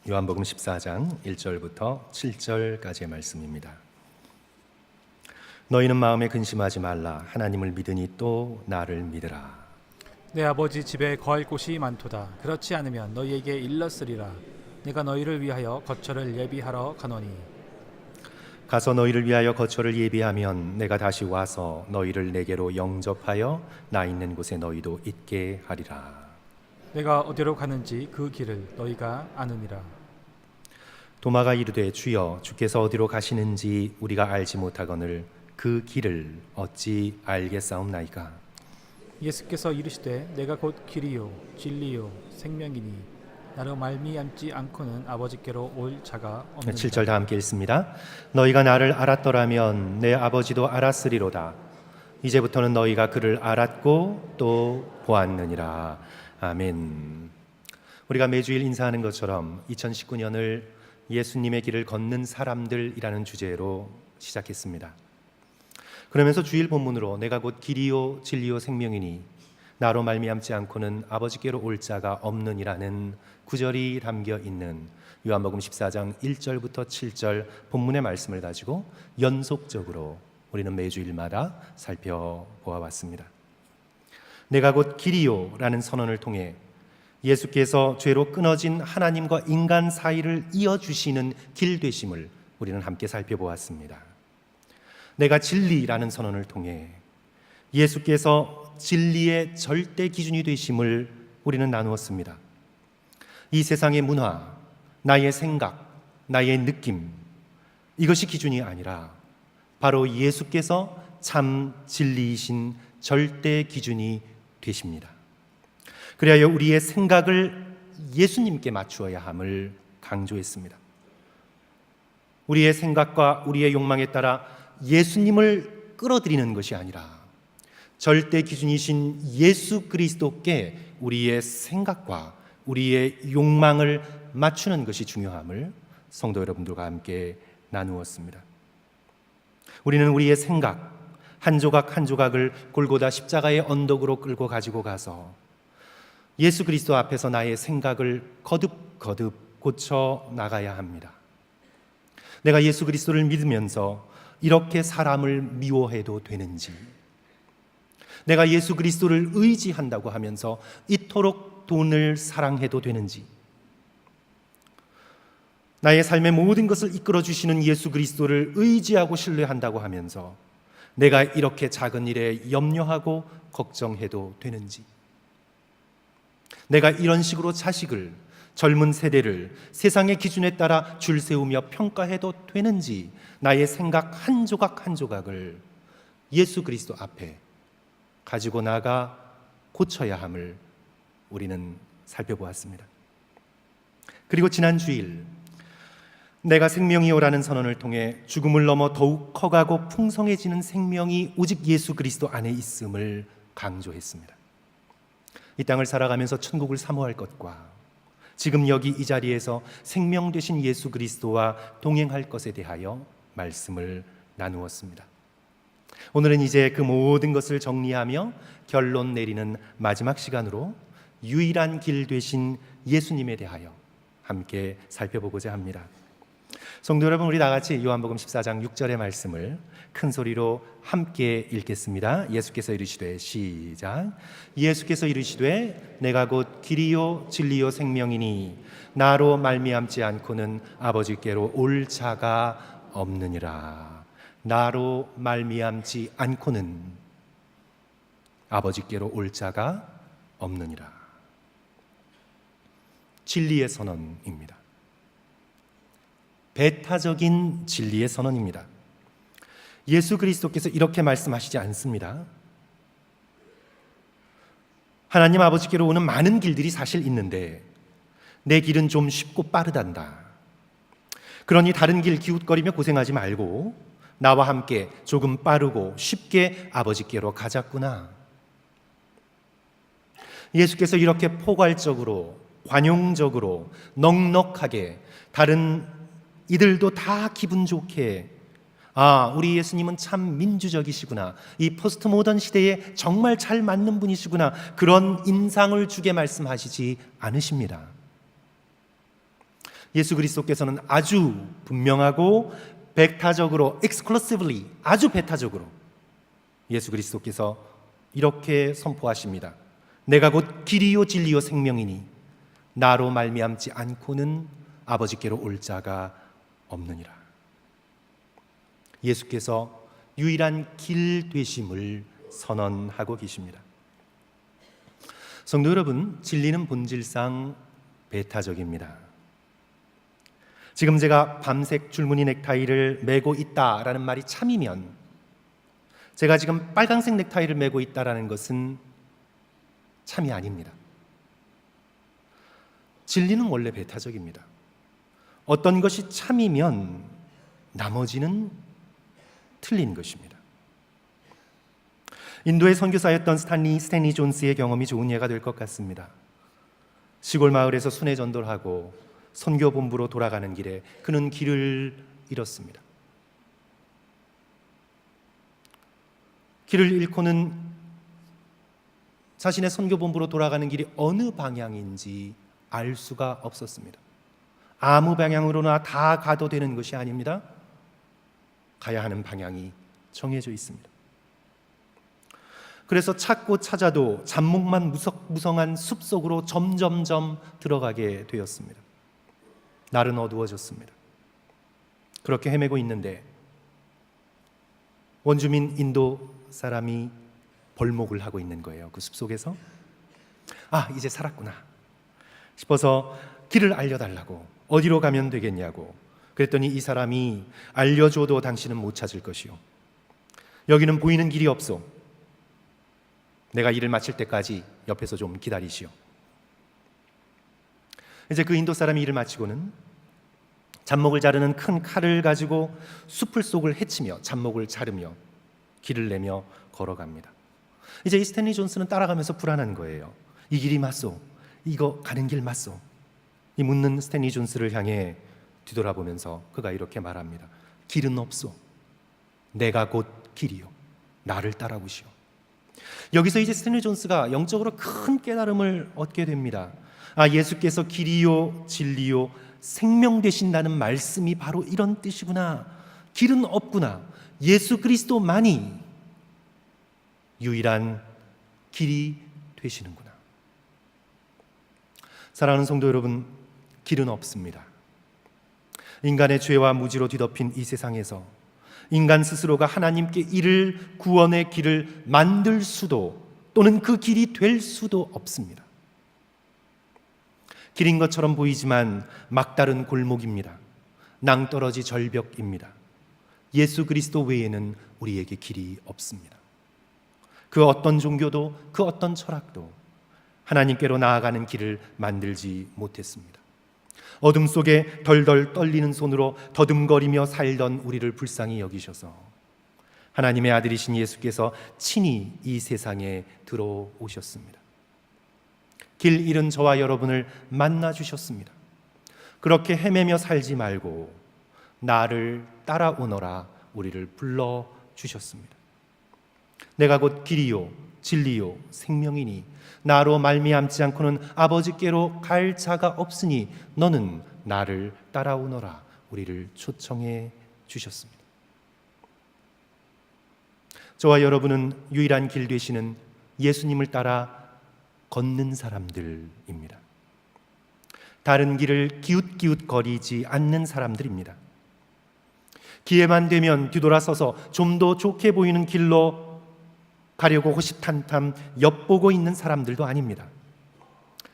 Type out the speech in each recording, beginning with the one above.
요한복음 14장 1절부터 7절까지의 말씀입니다. 너희는 마음에 근심하지 말라. 하나님을 믿으니 또 나를 믿으라. 내 아버지 집에 거할 곳이 많도다. 그렇지 않으면 너희에게 일렀으리라. 내가 너희를 위하여 거처를 예비하러 가노니. 가서 너희를 위하여 거처를 예비하면 내가 다시 와서 너희를 내게로 영접하여 나 있는 곳에 너희도 있게 하리라. 내가 어디로 가는지 그 길을 너희가 아느니라. 도마가 이르되 주여 주께서 어디로 가시는지 우리가 알지 못하거늘 그 길을 어찌 알겠사옵나이까. 예수께서 이르시되 내가 곧 길이요 진리요 생명이니 나로 말미암지 않고는 아버지께로 올 자가 없느니라. 7절 다 함께 읽습니다. 너희가 나를 알았더라면 내 아버지도 알았으리로다. 이제부터는 너희가 그를 알았고 또 보았느니라. 아멘. 우리가 매주일 인사하는 것처럼 2019년을 예수님의 길을 걷는 사람들이라는 주제로 시작했습니다. 그러면서 주일 본문으로 내가 곧 길이요 진리요 생명이니 나로 말미암지 않고는 아버지께로 올 자가 없느니라는 구절이 담겨 있는 요한복음 14장 1절부터 7절 본문의 말씀을 가지고 연속적으로 우리는 매주일마다 살펴보아왔습니다. 내가 곧 길이요 라는 선언을 통해 예수께서 죄로 끊어진 하나님과 인간 사이를 이어주시는 길 되심을 우리는 함께 살펴보았습니다. 내가 진리라는 선언을 통해 예수께서 진리의 절대 기준이 되심을 우리는 나누었습니다. 이 세상의 문화, 나의 생각, 나의 느낌, 이것이 기준이 아니라 바로 예수께서 참 진리이신 절대 기준이 되십니다. 그리하여 우리의 생각을 예수님께 맞추어야 함을 강조했습니다. 우리의 생각과 우리의 욕망에 따라 예수님을 끌어들이는 것이 아니라 절대 기준이신 예수 그리스도께 우리의 생각과 우리의 욕망을 맞추는 것이 중요함을 성도 여러분들과 함께 나누었습니다. 우리는 우리의 생각 한 조각 한 조각을 골고다 십자가의 언덕으로 끌고 가지고 가서 예수 그리스도 앞에서 나의 생각을 거듭거듭 고쳐 나가야 합니다. 내가 예수 그리스도를 믿으면서 이렇게 사람을 미워해도 되는지, 내가 예수 그리스도를 의지한다고 하면서 이토록 돈을 사랑해도 되는지, 나의 삶의 모든 것을 이끌어 주시는 예수 그리스도를 의지하고 신뢰한다고 하면서 내가 이렇게 작은 일에 염려하고 걱정해도 되는지, 내가 이런 식으로 자식을, 젊은 세대를 세상의 기준에 따라 줄 세우며 평가해도 되는지, 나의 생각 한 조각 한 조각을 예수 그리스도 앞에 가지고 나가 고쳐야 함을 우리는 살펴보았습니다. 그리고 지난 주일 내가 생명이요라는 선언을 통해 죽음을 넘어 더욱 커가고 풍성해지는 생명이 오직 예수 그리스도 안에 있음을 강조했습니다. 이 땅을 살아가면서 천국을 사모할 것과 지금 여기 이 자리에서 생명 되신 예수 그리스도와 동행할 것에 대하여 말씀을 나누었습니다. 오늘은 이제 그 모든 것을 정리하며 결론 내리는 마지막 시간으로 유일한 길 되신 예수님에 대하여 함께 살펴보고자 합니다. 성도 여러분, 우리 다같이 요한복음 14장 6절의 말씀을 큰 소리로 함께 읽겠습니다. 예수께서 이르시되, 시작. 예수께서 이르시되 내가 곧 길이요 진리요 생명이니 나로 말미암지 않고는 아버지께로 올 자가 없느니라. 나로 말미암지 않고는 아버지께로 올 자가 없느니라. 진리의 선언입니다. 배타적인 진리의 선언입니다. 예수 그리스도께서 이렇게 말씀하시지 않습니다. 하나님 아버지께로 오는 많은 길들이 사실 있는데 내 길은 좀 쉽고 빠르단다. 그러니 다른 길 기웃거리며 고생하지 말고 나와 함께 조금 빠르고 쉽게 아버지께로 가자꾸나. 예수께서 이렇게 포괄적으로, 관용적으로, 넉넉하게 다른 이들도 다 기분 좋게, 아, 우리 예수님은 참 민주적이시구나, 이 포스트 모던 시대에 정말 잘 맞는 분이시구나, 그런 인상을 주게 말씀하시지 않으십니다. 예수 그리스도께서는 아주 분명하고 배타적으로 exclusively 아주 배타적으로 예수 그리스도께서 이렇게 선포하십니다. 내가 곧 길이요 진리요 생명이니 나로 말미암지 않고는 아버지께로 올 자가 없느니라. 예수께서 유일한 길 되심을 선언하고 계십니다. 성도 여러분, 진리는 본질상 배타적입니다. 지금 제가 밤색 줄무늬 넥타이를 메고 있다라는 말이 참이면, 제가 지금 빨간색 넥타이를 메고 있다라는 것은 참이 아닙니다. 진리는 원래 배타적입니다. 어떤 것이 참이면 나머지는 틀린 것입니다. 인도의 선교사였던 스탠리 존스의 경험이 좋은 예가 될 것 같습니다. 시골 마을에서 순회 전도를 하고 선교 본부로 돌아가는 길에 그는 길을 잃었습니다. 길을 잃고는 자신의 선교 본부로 돌아가는 길이 어느 방향인지 알 수가 없었습니다. 아무 방향으로나 다 가도 되는 것이 아닙니다. 가야 하는 방향이 정해져 있습니다. 그래서 찾고 찾아도 잡목만 무성한 숲속으로 점점점 들어가게 되었습니다. 날은 어두워졌습니다. 그렇게 헤매고 있는데 원주민 인도 사람이 벌목을 하고 있는 거예요. 그 숲속에서. 이제 살았구나 싶어서 길을 알려달라고, 어디로 가면 되겠냐고. 그랬더니 이 사람이 알려줘도 당신은 못 찾을 것이요, 여기는 보이는 길이 없소. 내가 일을 마칠 때까지 옆에서 좀 기다리시오. 이제 그 인도 사람이 일을 마치고는 잡목을 자르는 큰 칼을 가지고 숲을 속을 헤치며 잡목을 자르며 길을 내며 걸어갑니다. 이제 이 스탠리 존스는 따라가면서 불안한 거예요. 이 길이 맞소? 이거 가는 길 맞소? 이 묻는 스탠리 존스를 향해 뒤돌아보면서 그가 이렇게 말합니다. 길은 없소. 내가 곧 길이요, 나를 따라오시오. 여기서 이제 스탠리 존스가 영적으로 큰 깨달음을 얻게 됩니다. 예수께서 길이요 진리요 생명 되신다는 말씀이 바로 이런 뜻이구나. 길은 없구나. 예수 그리스도만이 유일한 길이 되시는구나. 사랑하는 성도 여러분, 길은 없습니다. 인간의 죄와 무지로 뒤덮인 이 세상에서 인간 스스로가 하나님께 이를 구원의 길을 만들 수도 또는 그 길이 될 수도 없습니다. 길인 것처럼 보이지만 막다른 골목입니다. 낭떠러지 절벽입니다. 예수 그리스도 외에는 우리에게 길이 없습니다. 그 어떤 종교도 그 어떤 철학도 하나님께로 나아가는 길을 만들지 못했습니다. 어둠 속에 덜덜 떨리는 손으로 더듬거리며 살던 우리를 불쌍히 여기셔서 하나님의 아들이신 예수께서 친히 이 세상에 들어오셨습니다. 길 잃은 저와 여러분을 만나 주셨습니다. 그렇게 헤매며 살지 말고 나를 따라오너라 우리를 불러 주셨습니다. 내가 곧 길이요 진리요 생명이니 나로 말미암지 않고는 아버지께로 갈 자가 없으니 너는 나를 따라오너라 우리를 초청해 주셨습니다. 저와 여러분은 유일한 길 되시는 예수님을 따라 걷는 사람들입니다. 다른 길을 기웃기웃거리지 않는 사람들입니다. 기회만 되면 뒤돌아서서 좀 더 좋게 보이는 길로 가려고 호시탐탐 엿보고 있는 사람들도 아닙니다.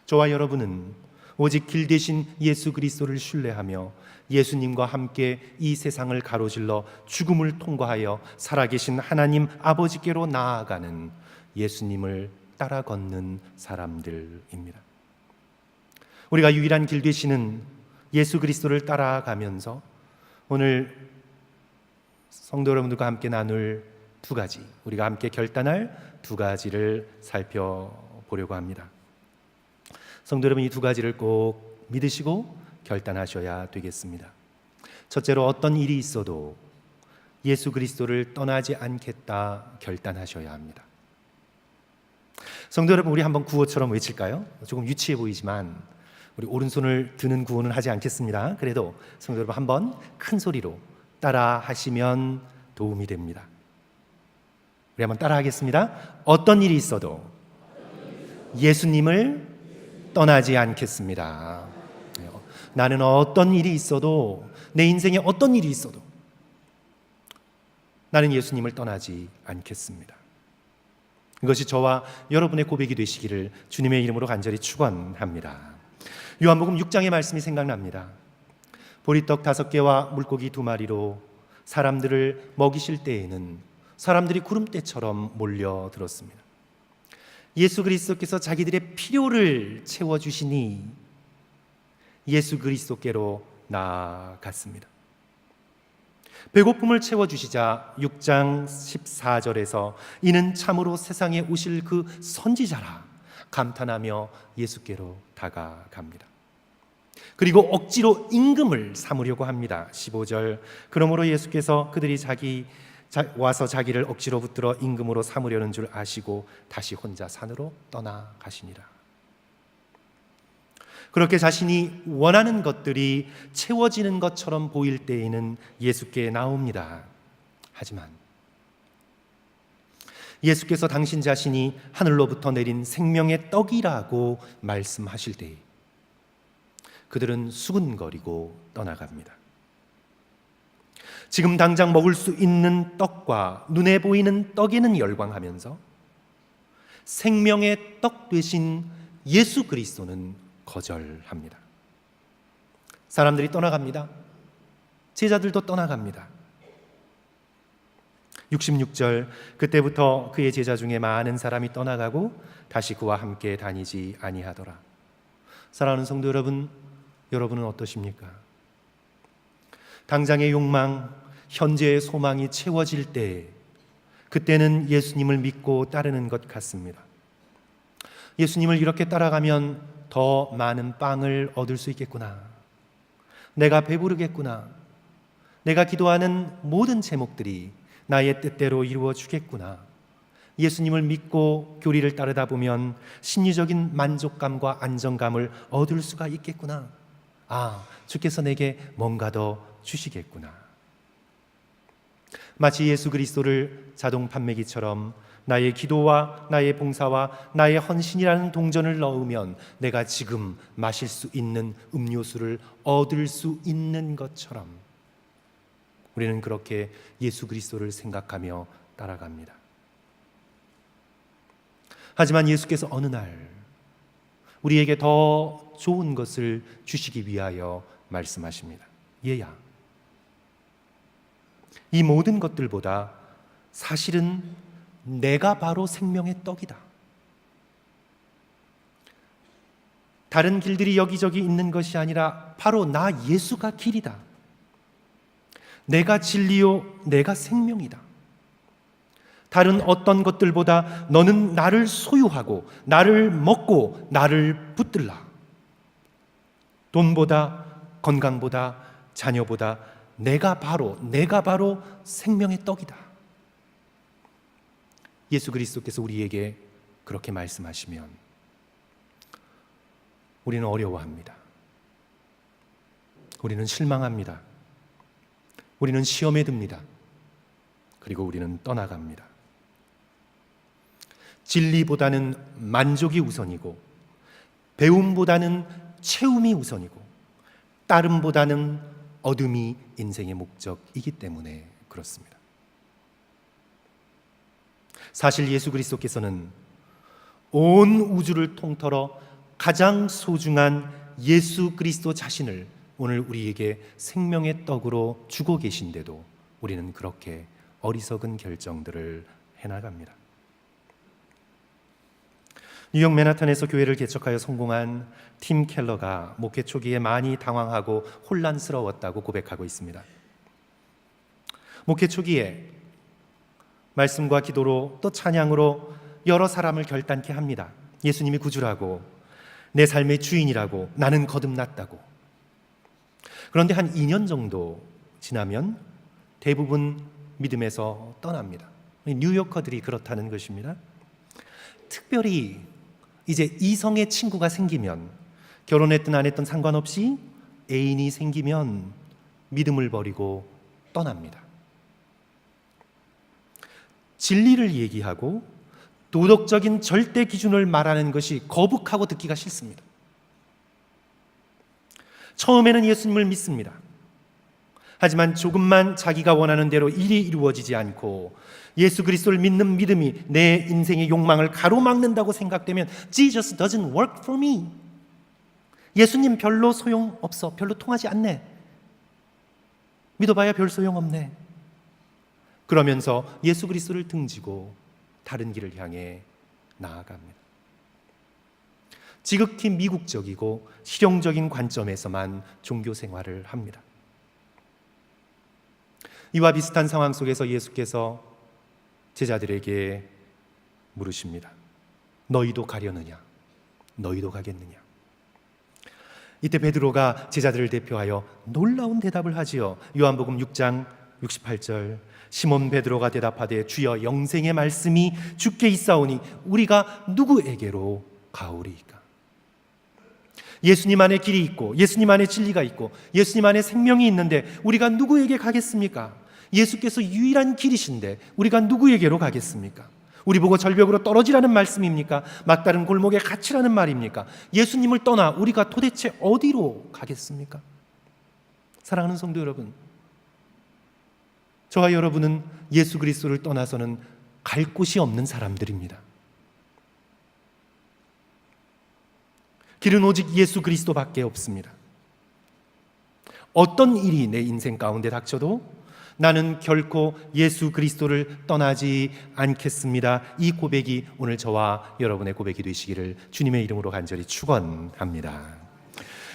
저와 여러분은 오직 길 대신 예수 그리스도를 신뢰하며 예수님과 함께 이 세상을 가로질러 죽음을 통과하여 살아계신 하나님 아버지께로 나아가는 예수님을 따라 걷는 사람들입니다. 우리가 유일한 길 되시는 예수 그리스도를 따라가면서 오늘 성도 여러분들과 함께 나눌 두 가지, 우리가 함께 결단할 두 가지를 살펴보려고 합니다. 성도 여러분, 이 두 가지를 꼭 믿으시고 결단하셔야 되겠습니다. 첫째로, 어떤 일이 있어도 예수 그리스도를 떠나지 않겠다 결단하셔야 합니다. 성도 여러분, 우리 한번 구호처럼 외칠까요? 조금 유치해 보이지만 우리 오른손을 드는 구호는 하지 않겠습니다. 그래도 성도 여러분 한번 큰 소리로 따라 하시면 도움이 됩니다. 우리 한번 따라 하겠습니다. 어떤 일이 있어도 예수님을 떠나지 않겠습니다. 나는 어떤 일이 있어도, 내 인생에 어떤 일이 있어도 나는 예수님을 떠나지 않겠습니다. 이것이 저와 여러분의 고백이 되시기를 주님의 이름으로 간절히 축원합니다. 요한복음 6장의 말씀이 생각납니다. 보리떡 5개와 물고기 2마리로 사람들을 먹이실 때에는 사람들이 구름대처럼 몰려들었습니다. 예수 그리스도께서 자기들의 필요를 채워주시니 예수 그리스도께로 나아갔습니다. 배고픔을 채워주시자 6장 14절에서 이는 참으로 세상에 오실 그 선지자라 감탄하며 예수께로 다가갑니다. 그리고 억지로 임금을 삼으려고 합니다. 15절 그러므로 예수께서 그들이 와서 자기를 억지로 붙들어 임금으로 삼으려는 줄 아시고 다시 혼자 산으로 떠나가시니라. 그렇게 자신이 원하는 것들이 채워지는 것처럼 보일 때에는 예수께 나옵니다. 하지만 예수께서 당신 자신이 하늘로부터 내린 생명의 떡이라고 말씀하실 때 그들은 수군거리고 떠나갑니다. 지금 당장 먹을 수 있는 떡과 눈에 보이는 떡에는 열광하면서 생명의 떡 되신 예수 그리스도는 거절합니다. 사람들이 떠나갑니다. 제자들도 떠나갑니다. 66절 그때부터 그의 제자 중에 많은 사람이 떠나가고 다시 그와 함께 다니지 아니하더라. 사랑하는 성도 여러분, 여러분은 어떠십니까? 당장의 욕망, 현재의 소망이 채워질 때 그때는 예수님을 믿고 따르는 것 같습니다. 예수님을 이렇게 따라가면 더 많은 빵을 얻을 수 있겠구나. 내가 배부르겠구나. 내가 기도하는 모든 제목들이 나의 뜻대로 이루어지겠구나. 예수님을 믿고 교리를 따르다 보면 심리적인 만족감과 안정감을 얻을 수가 있겠구나. 아, 주께서 내게 뭔가 더 주시겠구나. 마치 예수 그리스도를 자동 판매기처럼 나의 기도와 나의 봉사와 나의 헌신이라는 동전을 넣으면 내가 지금 마실 수 있는 음료수를 얻을 수 있는 것처럼 우리는 그렇게 예수 그리스도를 생각하며 따라갑니다. 하지만 예수께서 어느 날 우리에게 더 좋은 것을 주시기 위하여 말씀하십니다. 얘야, 이 모든 것들보다 사실은 내가 바로 생명의 떡이다. 다른 길들이 여기저기 있는 것이 아니라 바로 나 예수가 길이다. 내가 진리요, 내가 생명이다. 다른 어떤 것들보다 너는 나를 소유하고 나를 먹고 나를 붙들라. 돈보다 건강보다 자녀보다 내가 바로 생명의 떡이다. 예수 그리스도께서 우리에게 그렇게 말씀하시면 우리는 어려워합니다. 우리는 실망합니다. 우리는 시험에 듭니다. 그리고 우리는 떠나갑니다. 진리보다는 만족이 우선이고 배움보다는 채움이 우선이고 따름보다는 얻음이 인생의 목적이기 때문에 그렇습니다. 사실 예수 그리스도께서는 온 우주를 통틀어 가장 소중한 예수 그리스도 자신을 오늘 우리에게 생명의 떡으로 주고 계신데도 우리는 그렇게 어리석은 결정들을 해나갑니다. 뉴욕 맨하탄에서 교회를 개척하여 성공한 팀 켈러가 목회 초기에 많이 당황하고 혼란스러웠다고 고백하고 있습니다. 목회 초기에 말씀과 기도로 또 찬양으로 여러 사람을 결단케 합니다. 예수님이 구주라고, 내 삶의 주인이라고, 나는 거듭났다고. 그런데 한 2년 정도 지나면 대부분 믿음에서 떠납니다. 뉴요커들이 그렇다는 것입니다. 특별히 이제 이성의 친구가 생기면 결혼했든 안 했든 상관없이 애인이 생기면 믿음을 버리고 떠납니다. 진리를 얘기하고 도덕적인 절대 기준을 말하는 것이 거북하고 듣기가 싫습니다. 처음에는 예수님을 믿습니다. 하지만 조금만 자기가 원하는 대로 일이 이루어지지 않고 예수 그리스도를 믿는 믿음이 내 인생의 욕망을 가로막는다고 생각되면 Jesus doesn't work for me. 예수님 별로 소용없어. 별로 통하지 않네. 믿어봐야 별 소용없네. 그러면서 예수 그리스도를 등지고 다른 길을 향해 나아갑니다. 지극히 미국적이고 실용적인 관점에서만 종교 생활을 합니다. 이와 비슷한 상황 속에서 예수께서 제자들에게 물으십니다. 너희도 가려느냐? 너희도 가겠느냐? 이때 베드로가 제자들을 대표하여 놀라운 대답을 하지요. 요한복음 6장 68절 시몬 베드로가 대답하되 주여 영생의 말씀이 주께 있사오니 우리가 누구에게로 가오리이까? 예수님 안에 길이 있고 예수님 안에 진리가 있고 예수님 안에 생명이 있는데 우리가 누구에게 가겠습니까? 예수께서 유일한 길이신데 우리가 누구에게로 가겠습니까? 우리 보고 절벽으로 떨어지라는 말씀입니까? 막다른 골목에 갇히라는 말입니까? 예수님을 떠나 우리가 도대체 어디로 가겠습니까? 사랑하는 성도 여러분, 저와 여러분은 예수 그리스도를 떠나서는 갈 곳이 없는 사람들입니다. 길은 오직 예수 그리스도밖에 없습니다. 어떤 일이 내 인생 가운데 닥쳐도 나는 결코 예수 그리스도를 떠나지 않겠습니다. 이 고백이 오늘 저와 여러분의 고백이 되시기를 주님의 이름으로 간절히 축원합니다.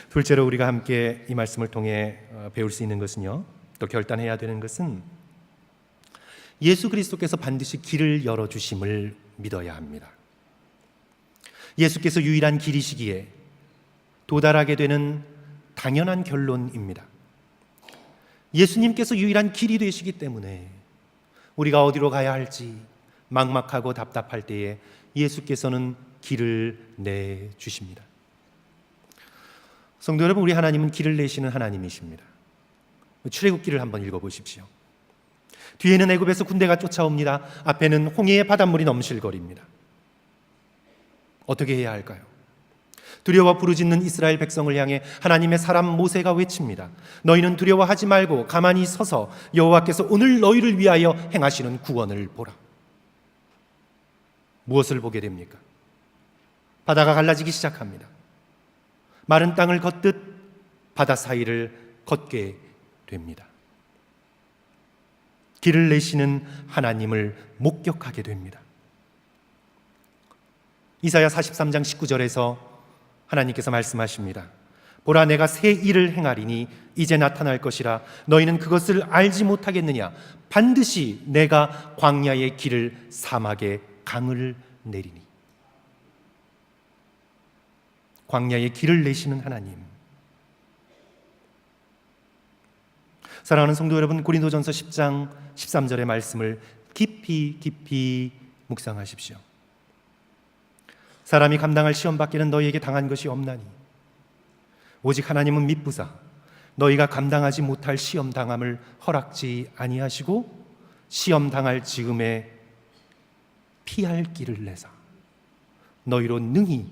둘째로 우리가 함께 이 말씀을 통해 배울 수 있는 것은요, 또 결단해야 되는 것은 예수 그리스도께서 반드시 길을 열어주심을 믿어야 합니다. 예수께서 유일한 길이시기에 도달하게 되는 당연한 결론입니다. 예수님께서 유일한 길이 되시기 때문에 우리가 어디로 가야 할지 막막하고 답답할 때에 예수께서는 길을 내주십니다. 성도 여러분, 우리 하나님은 길을 내시는 하나님이십니다. 출애굽기를 한번 읽어보십시오. 뒤에는 애굽에서 군대가 쫓아옵니다. 앞에는 홍해의 바닷물이 넘실거립니다. 어떻게 해야 할까요? 두려워 부르짖는 이스라엘 백성을 향해 하나님의 사람 모세가 외칩니다. 너희는 두려워하지 말고 가만히 서서 여호와께서 오늘 너희를 위하여 행하시는 구원을 보라. 무엇을 보게 됩니까? 바다가 갈라지기 시작합니다. 마른 땅을 걷듯 바다 사이를 걷게 됩니다. 길을 내시는 하나님을 목격하게 됩니다. 이사야 43장 19절에서 하나님께서 말씀하십니다. 보라, 내가 새 일을 행하리니 이제 나타날 것이라. 너희는 그것을 알지 못하겠느냐? 반드시 내가 광야의 길을 사막의 강을 내리니. 광야의 길을 내시는 하나님. 사랑하는 성도 여러분, 고린도전서 10장 13절의 말씀을 깊이 묵상하십시오. 사람이 감당할 시험 밖에는 너희에게 당한 것이 없나니 오직 하나님은 미쁘사 너희가 감당하지 못할 시험 당함을 허락지 아니하시고 시험 당할 지금에 피할 길을 내사 너희로 능히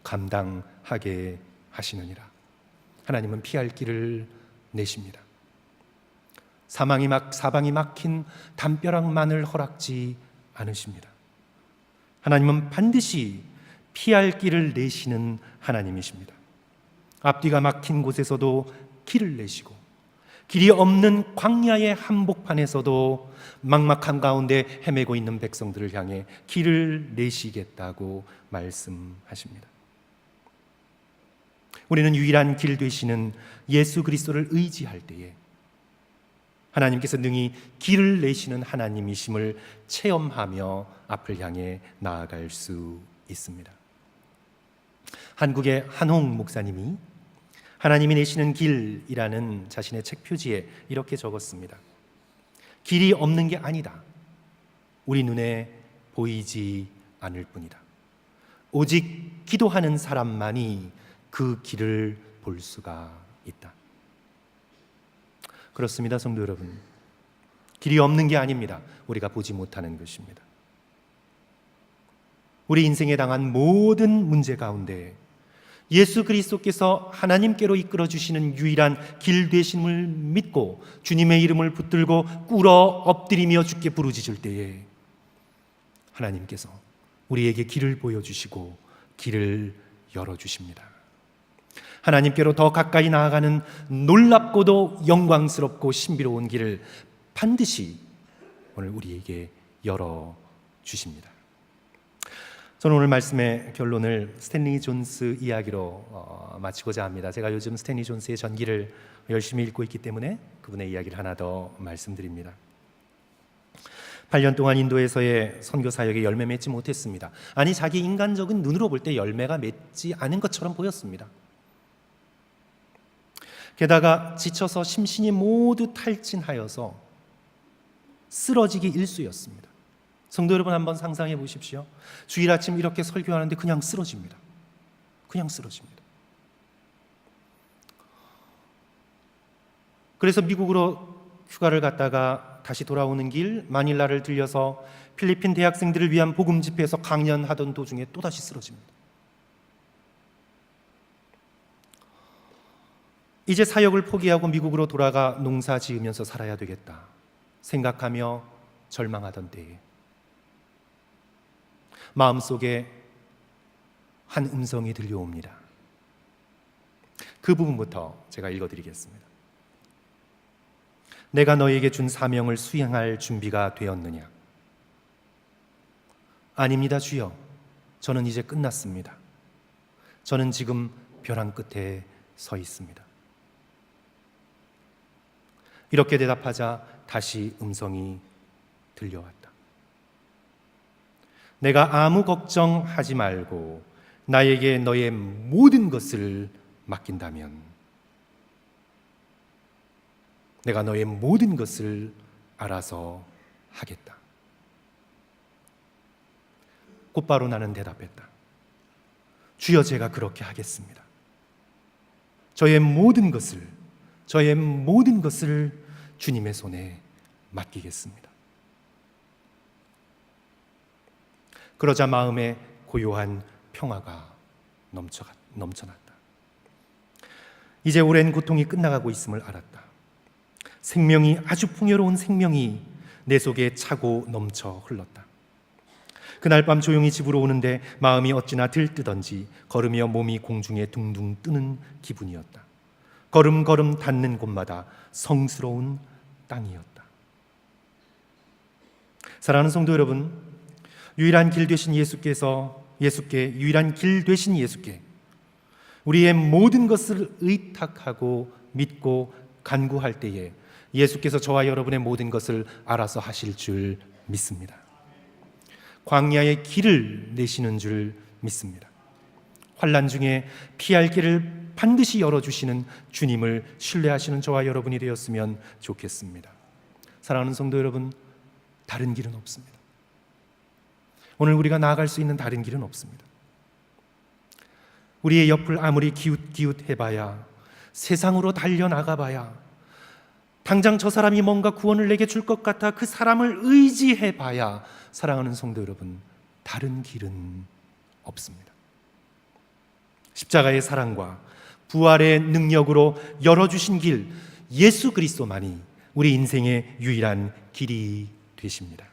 감당하게 하시느니라. 하나님은 피할 길을 내십니다. 사방이 막힌 담벼락만을 허락지 않으십니다. 하나님은 반드시 피할 길을 내시는 하나님이십니다. 앞뒤가 막힌 곳에서도 길을 내시고 길이 없는 광야의 한복판에서도 막막한 가운데 헤매고 있는 백성들을 향해 길을 내시겠다고 말씀하십니다. 우리는 유일한 길 되시는 예수 그리스도를 의지할 때에 하나님께서 능히 길을 내시는 하나님이심을 체험하며 앞을 향해 나아갈 수 있습니다. 한국의 한홍 목사님이 하나님이 내시는 길이라는 자신의 책 표지에 이렇게 적었습니다. 길이 없는 게 아니다. 우리 눈에 보이지 않을 뿐이다. 오직 기도하는 사람만이 그 길을 볼 수가 있다. 그렇습니다, 성도 여러분. 길이 없는 게 아닙니다. 우리가 보지 못하는 것입니다. 우리 인생에 당한 모든 문제 가운데 예수 그리스도께서 하나님께로 이끌어 주시는 유일한 길 되심을 믿고 주님의 이름을 붙들고 꿇어 엎드리며 주께 부르짖을 때에 하나님께서 우리에게 길을 보여주시고 길을 열어주십니다. 하나님께로 더 가까이 나아가는 놀랍고도 영광스럽고 신비로운 길을 반드시 오늘 우리에게 열어주십니다. 저는 오늘 말씀의 결론을 스탠리 존스 이야기로 마치고자 합니다. 제가 요즘 스탠리 존스의 전기를 열심히 읽고 있기 때문에 그분의 이야기를 하나 더 말씀드립니다. 8년 동안 인도에서의 선교 사역에 열매 맺지 못했습니다. 아니, 자기 인간적인 눈으로 볼 때 열매가 맺지 않은 것처럼 보였습니다. 게다가 지쳐서 심신이 모두 탈진하여서 쓰러지기 일쑤였습니다. 성도 여러분, 한번 상상해 보십시오. 주일 아침 이렇게 설교하는데 그냥 쓰러집니다. 그냥 쓰러집니다. 그래서 미국으로 휴가를 갔다가 다시 돌아오는 길 마닐라를 들려서 필리핀 대학생들을 위한 복음 집회에서 강연하던 도중에 또다시 쓰러집니다. 이제 사역을 포기하고 미국으로 돌아가 농사 지으면서 살아야 되겠다 생각하며 절망하던 때에 마음속에 한 음성이 들려옵니다. 그 부분부터 제가 읽어드리겠습니다. 내가 너에게 준 사명을 수행할 준비가 되었느냐? 아닙니다, 주여. 저는 이제 끝났습니다. 저는 지금 벼랑 끝에 서 있습니다. 이렇게 대답하자 다시 음성이 들려왔다. 내가 아무 걱정하지 말고 나에게 너의 모든 것을 맡긴다면 내가 너의 모든 것을 알아서 하겠다. 곧바로 나는 대답했다. 주여, 제가 그렇게 하겠습니다. 저의 모든 것을 주님의 손에 맡기겠습니다. 그러자 마음에 고요한 평화가 넘쳐났다. 이제 오랜 고통이 끝나가고 있음을 알았다. 생명이, 아주 풍요로운 생명이 내 속에 차고 넘쳐 흘렀다. 그날 밤 조용히 집으로 오는데 마음이 어찌나 들뜨던지 걸으며 몸이 공중에 둥둥 뜨는 기분이었다. 걸음걸음 닿는 곳마다 성스러운 땅이었다. 사랑하는 성도 여러분, 유일한 길 되신 유일한 길 되신 예수께 우리의 모든 것을 의탁하고 믿고 간구할 때에 예수께서 저와 여러분의 모든 것을 알아서 하실 줄 믿습니다. 광야의 길을 내시는 줄 믿습니다. 환난 중에 피할 길을 반드시 열어주시는 주님을 신뢰하시는 저와 여러분이 되었으면 좋겠습니다. 사랑하는 성도 여러분, 다른 길은 없습니다. 오늘 우리가 나아갈 수 있는 다른 길은 없습니다. 우리의 옆을 아무리 기웃기웃해봐야, 세상으로 달려나가봐야, 당장 저 사람이 뭔가 구원을 내게 줄 것 같아 그 사람을 의지해봐야, 사랑하는 성도 여러분, 다른 길은 없습니다. 십자가의 사랑과 부활의 능력으로 열어주신 길, 예수 그리스도만이 우리 인생의 유일한 길이 되십니다.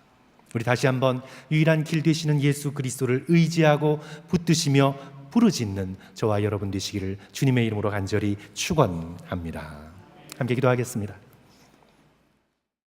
우리 다시 한번 유일한 길 되시는 예수 그리스도를 의지하고 붙드시며 부르짖는 저와 여러분 되시기를 주님의 이름으로 간절히 축원합니다. 함께 기도하겠습니다.